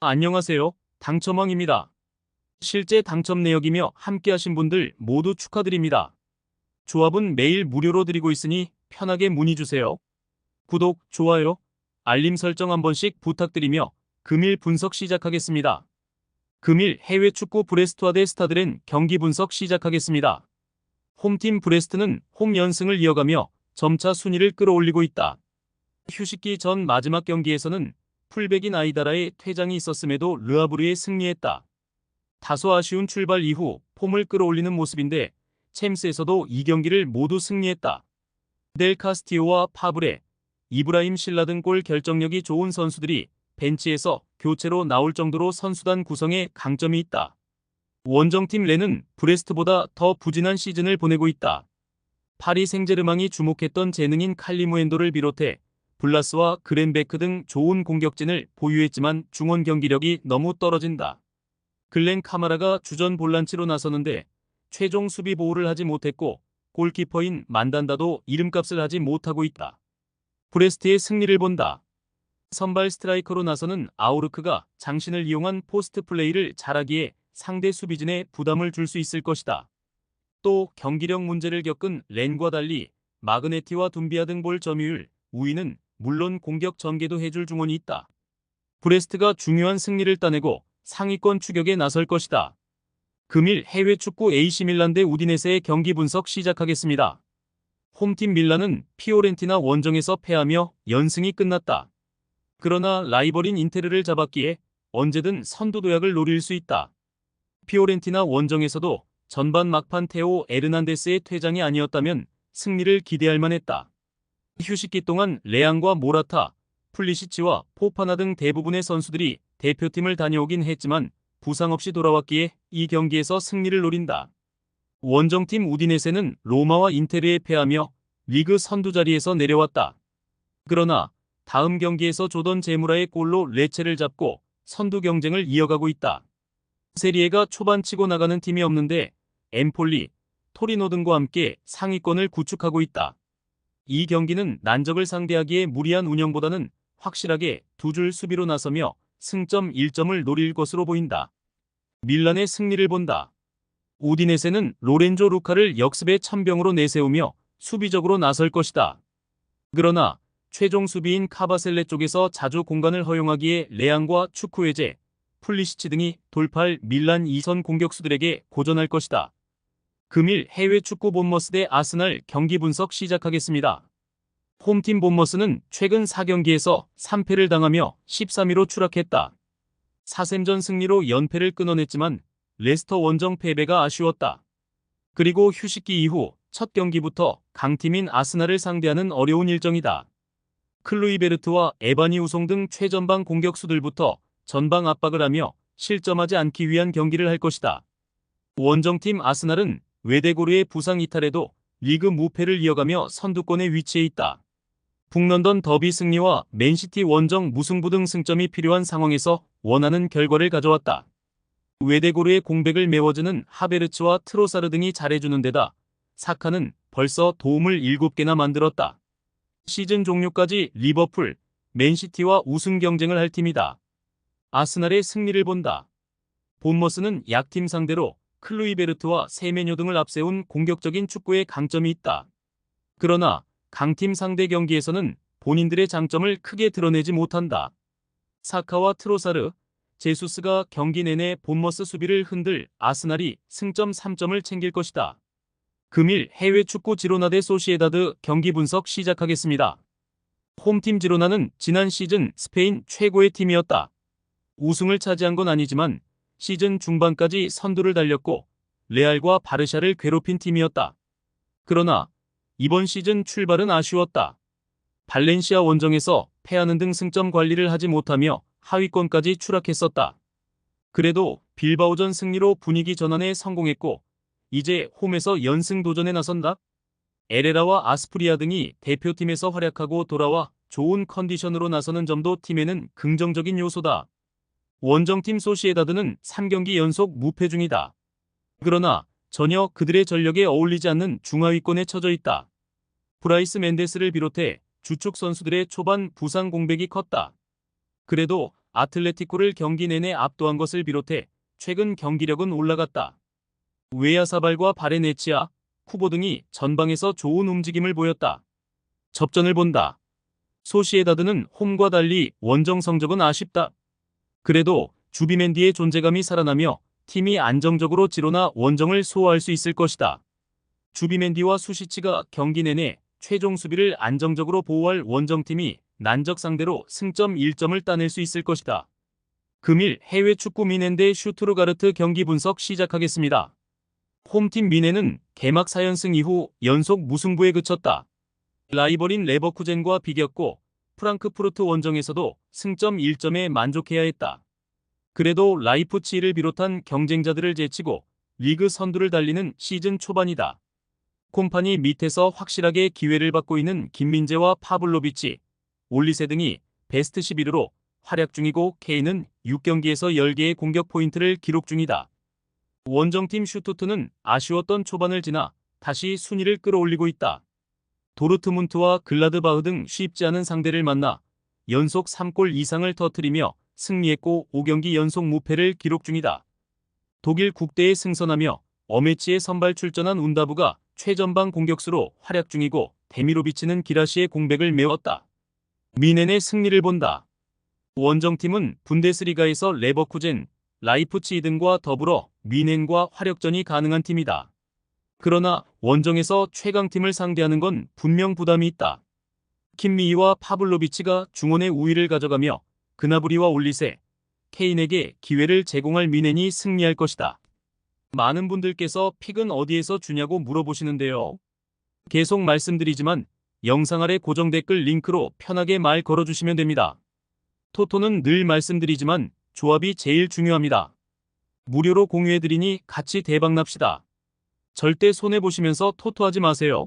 안녕하세요. 당첨왕입니다. 실제 당첨 내역이며 함께하신 분들 모두 축하드립니다. 조합은 매일 무료로 드리고 있으니 편하게 문의주세요. 구독, 좋아요, 알림 설정 한 번씩 부탁드리며 금일 분석 시작하겠습니다. 금일 해외 축구 브레스트와 대 스타드렌 경기 분석 시작하겠습니다. 홈팀 브레스트는 홈 연승을 이어가며 점차 순위를 끌어올리고 있다. 휴식기 전 마지막 경기에서는 풀백인 아이다라의 퇴장이 있었음에도 르아브르에 승리했다. 다소 아쉬운 출발 이후 폼을 끌어올리는 모습인데 챔스에서도 이 경기를 모두 승리했다. 델 카스티오와 파브레, 이브라임 실라 등 골 결정력이 좋은 선수들이 벤치에서 교체로 나올 정도로 선수단 구성에 강점이 있다. 원정팀 렌은 브레스트보다 더 부진한 시즌을 보내고 있다. 파리 생제르맹이 주목했던 재능인 칼리무엔도를 비롯해 블라스와 그랜베크 등 좋은 공격진을 보유했지만 중원 경기력이 너무 떨어진다. 글렌 카마라가 주전 볼란치로 나서는데 최종 수비 보호를 하지 못했고 골키퍼인 만단다도 이름값을 하지 못하고 있다. 브레스트의 승리를 본다. 선발 스트라이커로 나서는 아우르크가 장신을 이용한 포스트 플레이를 잘하기에 상대 수비진에 부담을 줄 수 있을 것이다. 또 경기력 문제를 겪은 렌과 달리 마그네티와 둠비아 등 볼 점유율 우위는 물론 공격 전개도 해줄 중원이 있다. 브레스트가 중요한 승리를 따내고 상위권 추격에 나설 것이다. 금일 해외 축구 AC 밀란 대 우디네세의 경기 분석 시작하겠습니다. 홈팀 밀란은 피오렌티나 원정에서 패하며 연승이 끝났다. 그러나 라이벌인 인테르를 잡았기에 언제든 선두 도약을 노릴 수 있다. 피오렌티나 원정에서도 전반 막판 테오 에르난데스의 퇴장이 아니었다면 승리를 기대할 만했다. 휴식기 동안 레앙과 모라타, 플리시치와 포파나 등 대부분의 선수들이 대표팀을 다녀오긴 했지만 부상 없이 돌아왔기에 이 경기에서 승리를 노린다. 원정팀 우디네세는 로마와 인테르에 패하며 리그 선두 자리에서 내려왔다. 그러나 다음 경기에서 조던 제무라의 골로 레체를 잡고 선두 경쟁을 이어가고 있다. 세리에가 초반 치고 나가는 팀이 없는데 엠폴리, 토리노 등과 함께 상위권을 구축하고 있다. 이 경기는 난적을 상대하기에 무리한 운영보다는 확실하게 두 줄 수비로 나서며 승점 1점을 노릴 것으로 보인다. 밀란의 승리를 본다. 우디네세는 로렌조 루카를 역습의 천병으로 내세우며 수비적으로 나설 것이다. 그러나 최종 수비인 카바셀레 쪽에서 자주 공간을 허용하기에 레앙과 추쿠에제, 플리시치 등이 돌파할 밀란 2선 공격수들에게 고전할 것이다. 금일 해외 축구 본머스 대 아스날 경기 분석 시작하겠습니다. 홈팀 본머스는 최근 4경기에서 3패를 당하며 13위로 추락했다. 4셈전 승리로 연패를 끊어냈지만 레스터 원정 패배가 아쉬웠다. 그리고 휴식기 이후 첫 경기부터 강팀인 아스날을 상대하는 어려운 일정이다. 클루이베르트와 에바니 우송 등 최전방 공격수들부터 전방 압박을 하며 실점하지 않기 위한 경기를 할 것이다. 원정팀 아스날은 외대고르의 부상 이탈에도 리그 무패를 이어가며 선두권에 위치해 있다. 북런던 더비 승리와 맨시티 원정 무승부 등 승점이 필요한 상황에서 원하는 결과를 가져왔다. 외대고르의 공백을 메워주는 하베르츠와 트로사르 등이 잘해주는 데다 사카는 벌써 도움을 7개나 만들었다. 시즌 종료까지 리버풀, 맨시티와 우승 경쟁을 할 팀이다. 아스날의 승리를 본다. 본머스는 약팀 상대로 클루이베르트와 세메뇨 등을 앞세운 공격적인 축구에 강점이 있다. 그러나 강팀 상대 경기에서는 본인들의 장점을 크게 드러내지 못한다. 사카와 트로사르, 제수스가 경기 내내 본머스 수비를 흔들 아스날이 승점 3점을 챙길 것이다. 금일 해외 축구 지로나 대 소시에다드 경기 분석 시작하겠습니다. 홈팀 지로나는 지난 시즌 스페인 최고의 팀이었다. 우승을 차지한 건 아니지만 시즌 중반까지 선두를 달렸고 레알과 바르샤를 괴롭힌 팀이었다. 그러나 이번 시즌 출발은 아쉬웠다. 발렌시아 원정에서 패하는 등 승점 관리를 하지 못하며 하위권까지 추락했었다. 그래도 빌바오전 승리로 분위기 전환에 성공했고 이제 홈에서 연승 도전에 나선다. 에레라와 아스프리아 등이 대표팀에서 활약하고 돌아와 좋은 컨디션으로 나서는 점도 팀에는 긍정적인 요소다. 원정팀 소시에다드는 3경기 연속 무패 중이다. 그러나 전혀 그들의 전력에 어울리지 않는 중하위권에 처져 있다. 브라이스 멘데스를 비롯해 주축 선수들의 초반 부상 공백이 컸다. 그래도 아틀레티코를 경기 내내 압도한 것을 비롯해 최근 경기력은 올라갔다. 웨야사발과 바레네치아, 쿠보 등이 전방에서 좋은 움직임을 보였다. 접전을 본다. 소시에다드는 홈과 달리 원정 성적은 아쉽다. 그래도 주비멘디의 존재감이 살아나며 팀이 안정적으로 지로나 원정을 소화할 수 있을 것이다. 주비멘디와 수시치가 경기 내내 최종 수비를 안정적으로 보호할 원정팀이 난적 상대로 승점 1점을 따낼 수 있을 것이다. 금일 해외 축구 미넨 대 슈투르가르트 경기 분석 시작하겠습니다. 홈팀 미넨은 개막 4연승 이후 연속 무승부에 그쳤다. 라이벌인 레버쿠젠과 비겼고 프랑크푸르트 원정에서도 승점 1점에 만족해야 했다. 그래도 라이프치히를 비롯한 경쟁자들을 제치고 리그 선두를 달리는 시즌 초반이다. 콤파니 밑에서 확실하게 기회를 받고 있는 김민재와 파블로비치, 올리세 등이 베스트 11으로 활약 중이고 케인은 6경기에서 10개의 공격 포인트를 기록 중이다. 원정팀 슈투트는 아쉬웠던 초반을 지나 다시 순위를 끌어올리고 있다. 도르트문트와 글라드바흐 등 쉽지 않은 상대를 만나 연속 3골 이상을 터뜨리며 승리했고 5경기 연속 무패를 기록 중이다. 독일 국대에 승선하며 어메치에 선발 출전한 운다부가 최전방 공격수로 활약 중이고 데미로비치는 기라시의 공백을 메웠다. 미넨의 승리를 본다. 원정팀은 분데스리가에서 레버쿠젠, 라이프치히 등과 더불어 미넨과 화력전이 가능한 팀이다. 그러나 원정에서 최강팀을 상대하는 건 분명 부담이 있다. 킴미히와 파블로비치가 중원의 우위를 가져가며 그나브리와 올리세, 케인에게 기회를 제공할 미넨이 승리할 것이다. 많은 분들께서 픽은 어디에서 주냐고 물어보시는데요. 계속 말씀드리지만 영상 아래 고정 댓글 링크로 편하게 말 걸어주시면 됩니다. 토토는 늘 말씀드리지만 조합이 제일 중요합니다. 무료로 공유해드리니 같이 대박납시다. 절대 손해보시면서 토토하지 마세요.